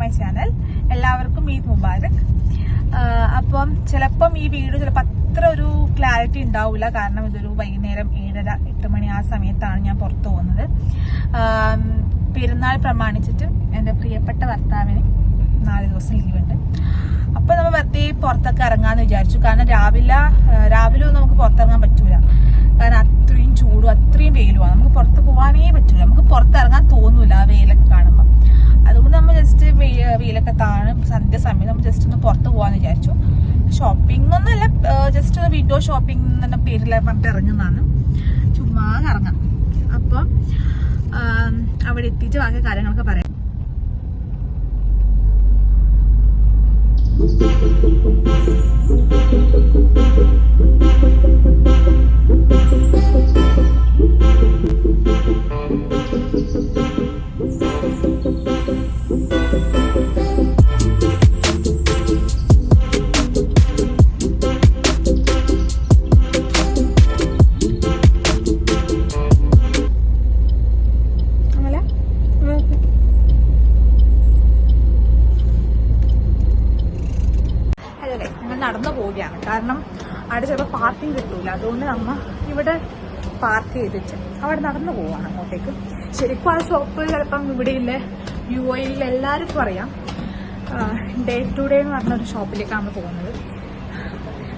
My channel. എല്ലാവർക്കും ഈദ് മുബാരക്. അപ്പം ചിലപ്പം ഈ വീഡിയോ ചിലപ്പോൾ അത്ര ഒരു ക്ലാരിറ്റി ഉണ്ടാവില്ല, കാരണം ഇതൊരു വൈകുന്നേരം 7:30-8 മണി ആ സമയത്താണ് ഞാൻ പുറത്തു പോകുന്നത്. പെരുന്നാൾ പ്രമാണിച്ചിട്ട് എൻ്റെ പ്രിയപ്പെട്ട ഭർത്താവിന് 4 ദിവസം ലീവുണ്ട്. അപ്പോൾ നമ്മൾ വെറുതെ പുറത്തൊക്കെ ഇറങ്ങാമെന്ന് വിചാരിച്ചു. കാരണം രാവിലെ ഒന്നും നമുക്ക് പുറത്തിറങ്ങാൻ പറ്റൂല, കാരണം അത്രയും ചൂടും അത്രയും വെയിലുമാണ്. നമുക്ക് പുറത്ത് പോകാനേ പറ്റൂല, നമുക്ക് പുറത്തിറങ്ങാൻ തോന്നൂല ആ വെയിലൊക്കെ കാണുമ്പോൾ. അതുകൊണ്ട് നമ്മൾ ജസ്റ്റ് വെയിലൊക്കെ സന്ധ്യ സമയത്ത് നമ്മൾ ജസ്റ്റ് ഒന്ന് പുറത്ത് പോകാമെന്ന് വിചാരിച്ചു. ഷോപ്പിംഗ് ഒന്നുമല്ല, ജസ്റ്റ് ഒന്ന് വിൻഡോ ഷോപ്പിംഗ് എന്ന പേരിൽ പറഞ്ഞിട്ട് ഇറങ്ങുന്നതാണ്, ചുമ്മാ ഇറങ്ങാം. അപ്പം അവിടെ എത്തിയിട്ട് ബാക്കി കാര്യങ്ങളൊക്കെ പറയാം. നടന്നു പോവുകയാണ്, കാരണം അവിടെ ചിലപ്പോൾ പാർക്കിംഗ് കിട്ടൂല. അതുകൊണ്ട് നമ്മ ഇവിടെ പാർക്ക് ചെയ്തിട്ട് അവിടെ നടന്നു പോവാണ് അങ്ങോട്ടേക്ക്. ശരിക്കും ആ ഷോപ്പ് ചിലപ്പം ഇവിടെയില്ല, UAE എല്ലാവർക്കും അറിയാം. ഡേ ടു ഡേ എന്ന് പറഞ്ഞൊരു ഷോപ്പിലേക്കാണ് പോകുന്നത്.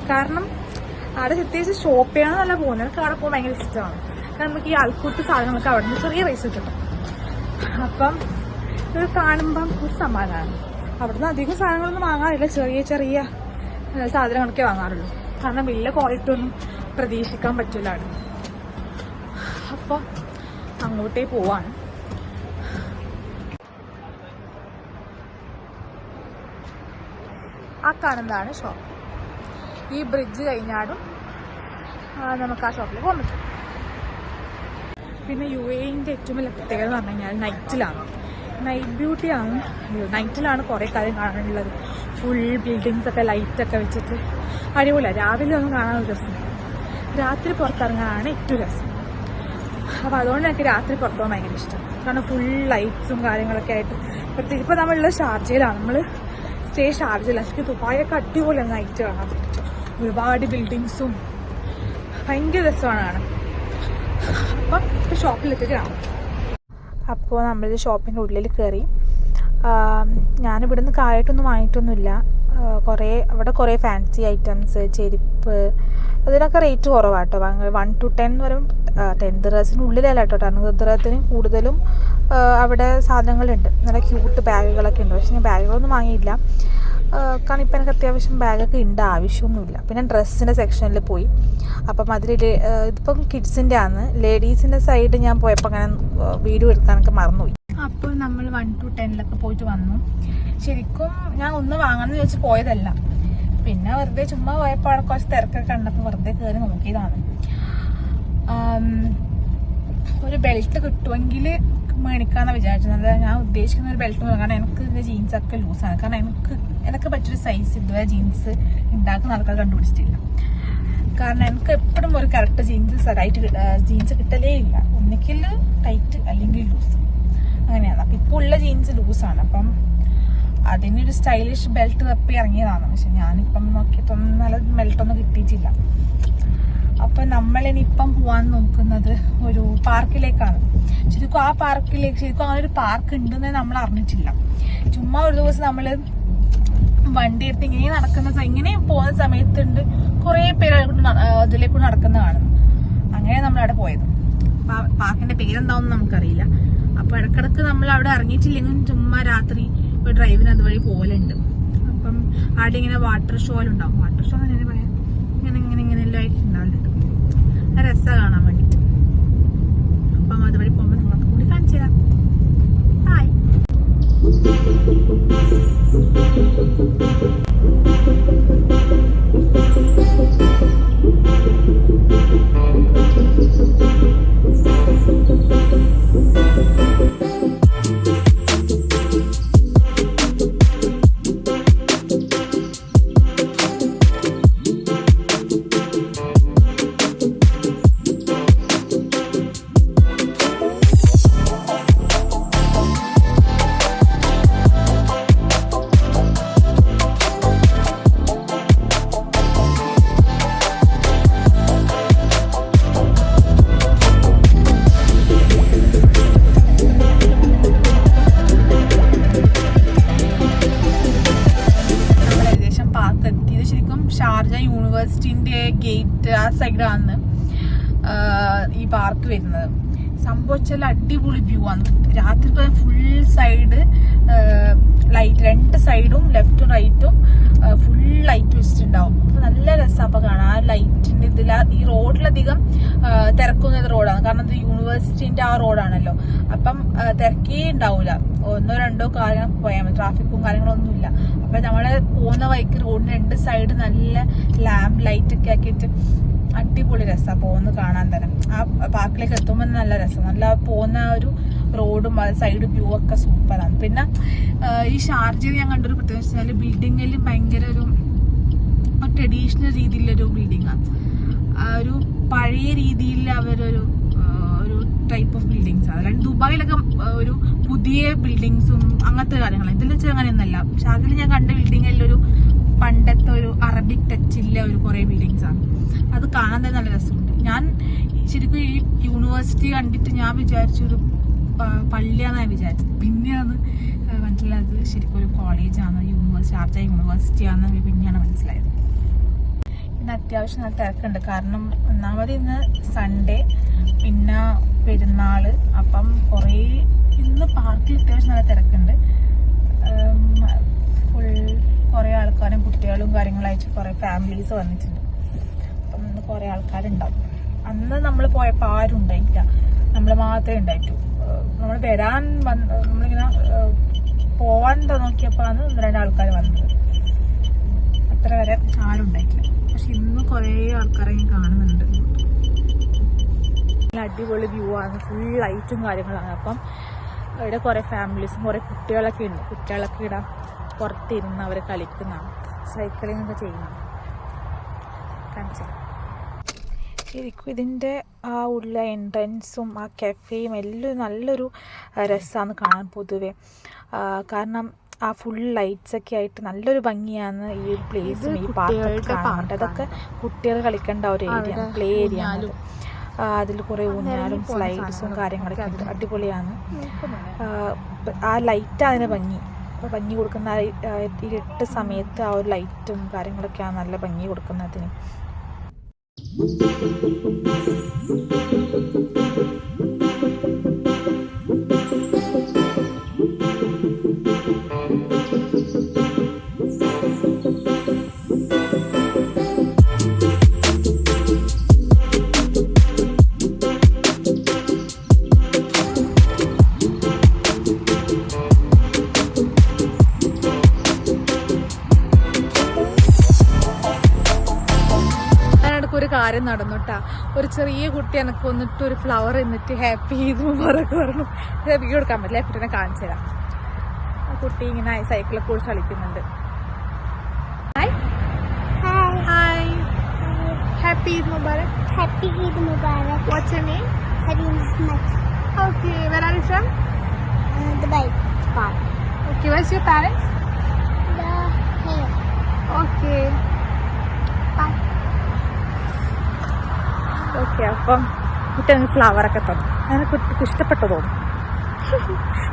കാരണം അവിടെ പ്രത്യേകിച്ച് ഷോപ്പ് ചെയ്യാനല്ല പോകുന്നത്, എനിക്ക് അവിടെ പോകാൻ ഭയങ്കര ഇഷ്ടമാണ്. കാരണം നമുക്ക് ഈ ആൾക്കൂട്ട് സാധനങ്ങളൊക്കെ അവിടെ നിന്ന് ചെറിയ പൈസ കിട്ടും. അപ്പം ഇത് കാണുമ്പം ഒരു സമാധാനം. അവിടുന്ന് അധികം സാധനങ്ങളൊന്നും വാങ്ങാറില്ല, ചെറിയ ചെറിയ സാധനങ്ങളൊക്കെ വാങ്ങാറുള്ളൂ. കാരണം വലിയ ക്വാളിറ്റി ഒന്നും പ്രതീക്ഷിക്കാൻ പറ്റില്ല അവിടെ. അപ്പോൾ അങ്ങോട്ടേ പോവാണ്. ആ കാണുന്നതാണ് ഷോപ്പ്. ഈ ബ്രിഡ്ജ് കഴിഞ്ഞാലും നമുക്ക് ആ ഷോപ്പിൽ പോകാൻ പറ്റും. പിന്നെ UAEന്റെ ഏറ്റവും വലിയ പ്രത്യേകത എന്ന് പറഞ്ഞു കഴിഞ്ഞാൽ നൈറ്റിലാണ്. നൈറ്റ് ബ്യൂട്ടിയാണ്. നൈറ്റിലാണ് കുറേ കാര്യം കാണാനുള്ളത്. ഫുൾ ബിൽഡിങ്സ് ഒക്കെ ലൈറ്റൊക്കെ വെച്ചിട്ട് അടിപൊളിയാണ്. രാവിലെ ഒന്നും കാണാൻ രസം, രാത്രി പുറത്തിറങ്ങാനാണ് ഏറ്റവും രസം. അപ്പോൾ അതുകൊണ്ട് എനിക്ക് രാത്രി പുറത്തു പോകാൻ ഭയങ്കര ഇഷ്ടം. കാരണം ഫുൾ ലൈറ്റ്സും കാര്യങ്ങളൊക്കെ ആയിട്ട്. പ്രത്യേകിച്ച് ഇപ്പോൾ നമ്മളുള്ളത് ഷാർജയിലാണ്, നമ്മൾ സ്റ്റേ ഷാർജയിലാണ്. എനിക്ക് ദുബായൊക്കെ അടിപൊളിയാണ് നൈറ്റ് കാണാൻ. ഒരുപാട് ബിൽഡിങ്സും ഭയങ്കര രസമാണ് കാണാൻ. അപ്പം ഇപ്പോൾ ഷോപ്പിലെത്തിയിട്ട് കാണാം. അപ്പോൾ നമ്മൾ ഷോപ്പിൻ്റെ ഉള്ളിൽ കയറി. ഞാനിവിടുന്ന് കാര്യമായിട്ടൊന്നും വാങ്ങിയിട്ടൊന്നുമില്ല. അവിടെ കുറേ ഫാൻസി ഐറ്റംസ്, ചെരുപ്പ്, അതിനൊക്കെ റേറ്റ് കുറവാട്ടോ. 1 to 10 എന്ന് പറയുമ്പോൾ 10 ദിറഹത്തിന് ഉള്ളിലല്ല കേട്ടോ, 10 ദിറഹത്തിന് കൂടുതലും അവിടെ സാധനങ്ങളുണ്ട്. നല്ല ക്യൂട്ട് ബാഗുകളൊക്കെ ഉണ്ട്. പക്ഷേ ഞാൻ ബാഗുകളൊന്നും വാങ്ങിയില്ല, കാരണം ഇപ്പം എനിക്ക് അത്യാവശ്യം ബാഗൊക്കെ ഉണ്ട്, ആവശ്യമൊന്നുമില്ല. പിന്നെ ഡ്രസ്സിൻ്റെ സെക്ഷനിൽ പോയി. അപ്പം അതിൽ ഇതിപ്പം കിഡ്സിൻ്റെ ആണ്. ലേഡീസിൻ്റെ സൈഡ് ഞാൻ പോയപ്പോൾ അങ്ങനെ വീഡിയോ എടുക്കാനൊക്കെ മറന്നുപോയി. അപ്പോൾ നമ്മൾ 1 to 10 പോയിട്ട് വന്നു. ശരിക്കും ഞാൻ ഒന്ന് വാങ്ങണമെന്ന് വെച്ച് പോയതല്ല, പിന്നെ വെറുതെ ചുമ്മാ പോയപ്പോൾ അവിടെ കുറച്ച് തിരക്കൊക്കെ കണ്ടപ്പോൾ വെറുതെ കയറി നോക്കിയതാണ്. ഒരു ബെൽറ്റ് കിട്ടുമെങ്കിൽ മേടിക്കാമെന്നാണ് വിചാരിച്ചത്. ഞാൻ ഉദ്ദേശിക്കുന്ന ഒരു ബെൽറ്റ് മേടിക്കാം, കാരണം എനിക്ക് ഇതിൻ്റെ ജീൻസൊക്കെ ലൂസാണ്. കാരണം എനിക്ക് പറ്റിയൊരു സൈസ് ഇതുവരെ ജീൻസ് ഉണ്ടാക്കുന്ന ആൾക്കാർ കണ്ടുപിടിച്ചിട്ടില്ല. കാരണം എനിക്ക് എപ്പോഴും ഒരു കറക്റ്റ് ജീൻസ് കിട്ടലേ ഇല്ല. ഒന്നിക്കിൽ ടൈറ്റ് അല്ലെങ്കിൽ ലൂസ്, അങ്ങനെയാണ്. അപ്പം ഇപ്പോൾ ഉള്ള ജീൻസ് ലൂസാണ്. അപ്പം അതിനൊരു സ്റ്റൈലിഷ് ബെൽറ്റ് തപ്പി ഇറങ്ങിയതാണ്. പക്ഷെ ഞാനിപ്പം നോക്കിയിട്ടൊന്നും നല്ല ബെൽറ്റൊന്നും കിട്ടിയിട്ടില്ല. അപ്പം നമ്മളിനിപ്പം പോകാൻ നോക്കുന്നത് ഒരു പാർക്കിലേക്കാണ്. ശരിക്കും ആ പാർക്കിലേക്ക് ശരിക്കും അങ്ങനെ ഒരു പാർക്ക് ഉണ്ടെന്ന് നമ്മൾ അറിഞ്ഞിട്ടില്ല. ചുമ്മാ ഒരു ദിവസം നമ്മൾ വണ്ടി എടുത്ത് ഇങ്ങനെ പോകുന്ന സമയത്തുണ്ട് കുറേ പേര് അതിലേക്കൂടെ നടക്കുന്ന കാണുന്നു. അങ്ങനെ നമ്മളവിടെ പോയത്. പാർക്കിന്റെ പേരെന്താവും നമുക്കറിയില്ല. അപ്പൊ ഇടക്കിടക്ക് നമ്മൾ അവിടെ ഇറങ്ങിയിട്ടില്ലെങ്കിലും ചുമ്മാ രാത്രി ഒരു ഡ്രൈവിന് അതുവഴി പോലുണ്ട്. അപ്പം അവിടെ ഇങ്ങനെ വാട്ടർ ഷോ ഉണ്ടാവും. വാട്ടർ ഷോ എന്ന് പറയാം, ഇങ്ങനെ എല്ലാം ആയിട്ട് ഉണ്ടാവുന്നുണ്ട്. രസമാണ് കാണാൻ വേണ്ടിട്ട്. അപ്പം അതുവഴി പോകുമ്പോൾ നിങ്ങൾക്ക് കൂടി കാണിച്ചു തരാം. ഹായ്. പാർക്ക് വരുന്നത്. സംഭവിച്ചാൽ അടിപൊളി വ്യൂ ആണ്. രാത്രി ഫുൾ സൈഡ് ലൈറ്റ്, 2 സൈഡും ലെഫ്റ്റും റൈറ്റും ഫുൾ ലൈറ്റ് വെച്ചിട്ടുണ്ടാവും. അപ്പൊ നല്ല രസം. അപ്പൊ കാണാം ആ ലൈറ്റിന്റെ ഇതിൽ. ഈ റോഡിലധികം തിരക്കുന്നത് റോഡാണ്, കാരണം ഇത് യൂണിവേഴ്സിറ്റിന്റെ ആ റോഡാണല്ലോ. അപ്പം തിരക്കേ ഉണ്ടാവൂല. 1-2 കാര്യങ്ങൾ പോയാൽ മതി, ട്രാഫിക്കും കാര്യങ്ങളൊന്നുമില്ല. അപ്പൊ നമ്മള് പോകുന്ന വഴിക്ക് റോഡിന് 2 സൈഡ് നല്ല ലാമ്പ് ലൈറ്റ് ഒക്കെ ആക്കിയിട്ട് അടിപൊളി രസമാണ് പോകുന്ന കാണാൻ തന്നെ. ആ പാർക്കിലേക്ക് എത്തുമ്പോൾ നല്ല രസം. നല്ല പോകുന്ന ഒരു റോഡും സൈഡ് വ്യൂ ഒക്കെ സൂപ്പറാണ്. പിന്നെ ഈ ഷാർജയിൽ ഞാൻ കണ്ടൊരു പ്രത്യേകത വെച്ചാൽ ബിൽഡിങ്ങിൽ ഭയങ്കര ഒരു ട്രഡീഷണൽ രീതിയിലൊരു ബിൽഡിങ്ങാണ്. ഒരു പഴയ രീതിയിൽ അവരൊരു ടൈപ്പ് ഓഫ് ബിൽഡിങ്സ് ആണ്. അല്ലാണ്ട് ദുബായിലൊക്കെ ഒരു പുതിയ ബിൽഡിങ്സും അങ്ങനത്തെ കാര്യങ്ങളാണ്. ഇതിൽ വെച്ചാൽ അങ്ങനെയൊന്നല്ല. ഷാർജയിൽ ഞാൻ കണ്ട ബിൽഡിങ്ങിലൊരു പണ്ടത്തെ ഒരു അറബിക് ടച്ചില്ല ഒരു കുറെ ബിൽഡിങ്സ് ആണ്. അത് കാണാൻ തന്നെ നല്ല രസമുണ്ട്. ഞാൻ ശരിക്കും ഈ യൂണിവേഴ്സിറ്റി കണ്ടിട്ട് ഞാൻ വിചാരിച്ചൊരു പള്ളിയാണെന്ന് ഞാൻ വിചാരിച്ചത്. പിന്നെയാണ് മനസ്സിലായത് ശരിക്കും ഒരു കോളേജാണ്, ഷാർജ യൂണിവേഴ്സിറ്റി ആണെന്ന് പിന്നെയാണ് മനസ്സിലായത്. ഇന്ന് അത്യാവശ്യം നല്ല തിരക്കുണ്ട്. കാരണം ഒന്നാമത് ഇന്ന് സൺഡേ, പിന്നെ പെരുന്നാള്. അപ്പം ഇന്ന് പാർക്കിൽ അത്യാവശ്യം നല്ല തിരക്കുണ്ട്. ഫുൾ കുറേ ആൾക്കാരും കുട്ടികളും കാര്യങ്ങളായിട്ട് കുറേ ഫാമിലീസ് വന്നിട്ടുണ്ട്. അപ്പം ഇന്ന് കുറേ ആൾക്കാരുണ്ടാവും. അന്ന് നമ്മൾ പോയപ്പോൾ ആരും ഉണ്ടായിട്ടില്ല, നമ്മൾ മാത്രമേ ഉണ്ടായിട്ടു. നമ്മൾ നമ്മളിങ്ങനെ പോവാൻ നോക്കിയപ്പോൾ ആണ് 1-2 ആൾക്കാർ വന്നത്. അത്ര വരെ ആരും ഉണ്ടായിട്ടില്ല. പക്ഷെ ഇന്ന് കുറേ ആൾക്കാരെ കാണുന്നുണ്ട്. നല്ല അടിപൊളി വ്യൂ ആണ്, ഫുൾ ലൈറ്റും കാര്യങ്ങളാണ്. അപ്പം ഇവിടെ കുറേ ഫാമിലീസും കുറേ കുട്ടികളൊക്കെ ഉണ്ട്. കുട്ടികളൊക്കെ ഇവിടെ പുറത്തിരുന്ന് അവർ കളിക്കുന്നതാണ്, സൈക്ലിംഗ് ഒക്കെ ചെയ്യുന്നതാണ്. കാണിച്ചു ശരിക്കും ഇതിൻ്റെ ആ ഉള്ള എൻട്രൻസും ആ കഫേയും എല്ലാം നല്ലൊരു രസമാണ് കാണാൻ പൊതുവെ. കാരണം ആ ഫുൾ ലൈറ്റ്സ് ഒക്കെ ആയിട്ട് നല്ലൊരു ഭംഗിയാണ് ഈ ഒരു പ്ലേസും ഈ പാർക്കൊക്കെ കാണാറുണ്ട്. അതൊക്കെ കുട്ടികൾ കളിക്കേണ്ട ഒരു ഏരിയ, പ്ലേ ഏരിയ ആണ്. അതിൽ കുറേ ഊഞ്ഞാലും സ്ലൈഡ്സും കാര്യങ്ങളൊക്കെ ഉണ്ട്. അടിപൊളിയാണ്. ആ ലൈറ്റ് അതിന് ഭംഗി കൊടുക്കുന്ന ഇരുട്ട് സമയത്ത് ആ ഒരു ലൈറ്റും കാര്യങ്ങളൊക്കെയാണ് നല്ല ഭംഗി കൊടുക്കുന്നതിന്. ഒരു കാര്യം നടന്നുട്ടാ. ഒരു ചെറിയ കുട്ടി എനിക്ക് വന്നിട്ട് ഒരു ഫ്ലവർ എന്നിട്ട് ഹാപ്പി ഈദ് മുബാറക്ക് പറഞ്ഞു. വീഡിയോ എടുക്കാൻ പറ്റില്ല, കുട്ടീനെ കാണിച്ചു തരാം. ആ കുട്ടി ഇങ്ങനെ സൈക്കിളെ കുറിച്ച് കളിക്കുന്നുണ്ട്. Hi hi, happy Eid Mubarak. Happy Eid Mubarak. What's your name? Harim Ahmed. Okay, where are you from? Dubai. Okay, where's your parents? Here. Okay. Bye. Okay, അപ്പം കുട്ടി അങ്ങ് ഫ്ലവറൊക്കെ തന്നു. അങ്ങനെ കുട്ടിക്ക് ഇഷ്ടപ്പെട്ടു തോന്നും.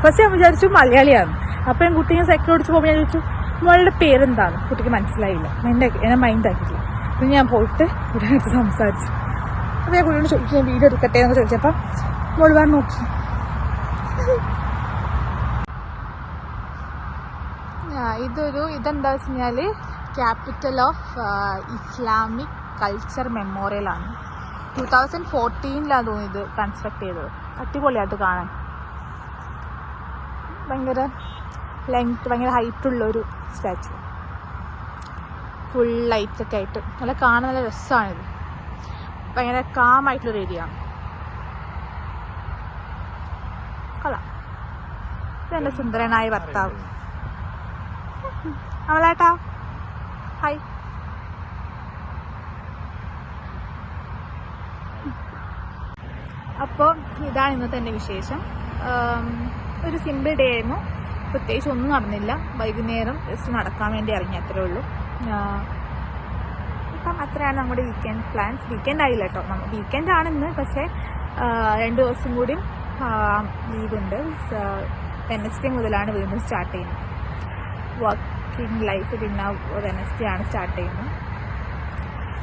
ഫസ്റ്റ് ഞാൻ വിചാരിച്ചു മലയാളിയാണ്. അപ്പം ഞാൻ കുട്ടി സൈക്കിൾ ഓടിച്ച് പോകുമ്പോൾ ഞാൻ ചോദിച്ചു മോളുടെ പേരെന്താണ്. കുട്ടിക്ക് മനസ്സിലായില്ല, എന്നെ മൈൻഡാക്കിയില്ല. പിന്നെ ഞാൻ പോയിട്ട് കുട്ടിയുടെ സംസാരിച്ചു. അപ്പം ഞാൻ കുട്ടിയോട് ചോദിച്ചു ഞാൻ വീഡിയോ എടുക്കട്ടെ എന്നൊക്കെ ചോദിച്ചപ്പം മോൾ വേറെ നോക്കി. ഇതെന്താ വെച്ച് കഴിഞ്ഞാൽ ക്യാപിറ്റൽ ഓഫ് ഇസ്ലാമിക് കൾച്ചർ മെമ്മോറിയലാണ്. 2014 തോന്നി ഇത് കൺസ്ട്രക്ട് ചെയ്തത്. അടിപൊളിയായിട്ട് കാണാൻ. ഭയങ്കര ലെങ്ത്, ഭയങ്കര ഹൈറ്റുള്ളൊരു സ്റ്റാച്ചു. ഫുൾ ലൈറ്റ്സ് ഒക്കെ ആയിട്ട് നല്ല കാണാൻ നല്ല രസമാണിത്. ഭയങ്കര കാമായിട്ടുള്ളൊരു ഏരിയ ആണ്. കൊള്ളാം. ഇതെൻ്റെ സുന്ദരനായ ഭർത്താവ് അവളേട്ടാ. ഹായ്. അപ്പോൾ ഇതാണ് ഇന്നത്തെ എൻ്റെ വിശേഷം. ഒരു സിമ്പിൾ ഡേ ആയിരുന്നു. പ്രത്യേകിച്ച് ഒന്നും നടന്നില്ല. വൈകുന്നേരം ജസ്റ്റ് നടക്കാൻ വേണ്ടി ഇറങ്ങി, അത്രേ ഉള്ളൂ. അപ്പം അത്രയാണ് നമ്മുടെ വീക്കെൻഡ് പ്ലാൻസ്. വീക്കെൻഡ് ആയില്ല കേട്ടോ, വീക്കെൻഡ് ആണെന്ന്. പക്ഷേ 2 ദിവസം കൂടി ലീവുണ്ട്. വെനസ്ഡേ മുതലാണ് വീണ്ടും സ്റ്റാർട്ട് ചെയ്യുന്നത് വർക്കിംഗ് ലൈഫ്. പിന്നെ വെനസ്ഡേ ആണ് സ്റ്റാർട്ട് ചെയ്യുന്നത്.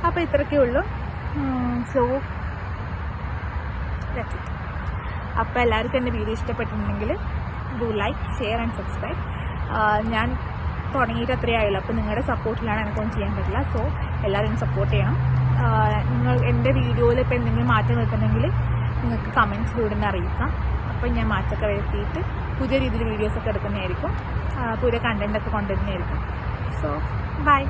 അപ്പോൾ ഇത്രയൊക്കെ ഉള്ളൂ. So that's it. അപ്പോൾ എല്ലാവർക്കും എൻ്റെ വീഡിയോ ഇഷ്ടപ്പെട്ടിട്ടുണ്ടെങ്കിൽ do like, share and subscribe. ഞാൻ തുടങ്ങിയിട്ട് അത്രയേ ആയുള്ളൂ. അപ്പോൾ നിങ്ങളുടെ സപ്പോർട്ടിലാണ് എനിക്കൊന്നും ചെയ്യാൻ പറ്റില്ല. സോ എല്ലാവരും സപ്പോർട്ട് ചെയ്യണം. നിങ്ങൾ എൻ്റെ വീഡിയോയിൽ ഇപ്പോൾ എന്തെങ്കിലും മാറ്റം വരുത്തുന്നുണ്ടെങ്കിൽ നിങ്ങൾക്ക് കമൻസിലൂടെ തന്നെ അറിയിക്കാം. അപ്പോൾ ഞാൻ മാറ്റമൊക്കെ വരുത്തിയിട്ട് പുതിയ രീതിയിൽ വീഡിയോസൊക്കെ എടുക്കുന്നതായിരിക്കും, പുതിയ കണ്ടൻറ്റൊക്കെ കൊണ്ടുവരുന്നതായിരിക്കും. So by.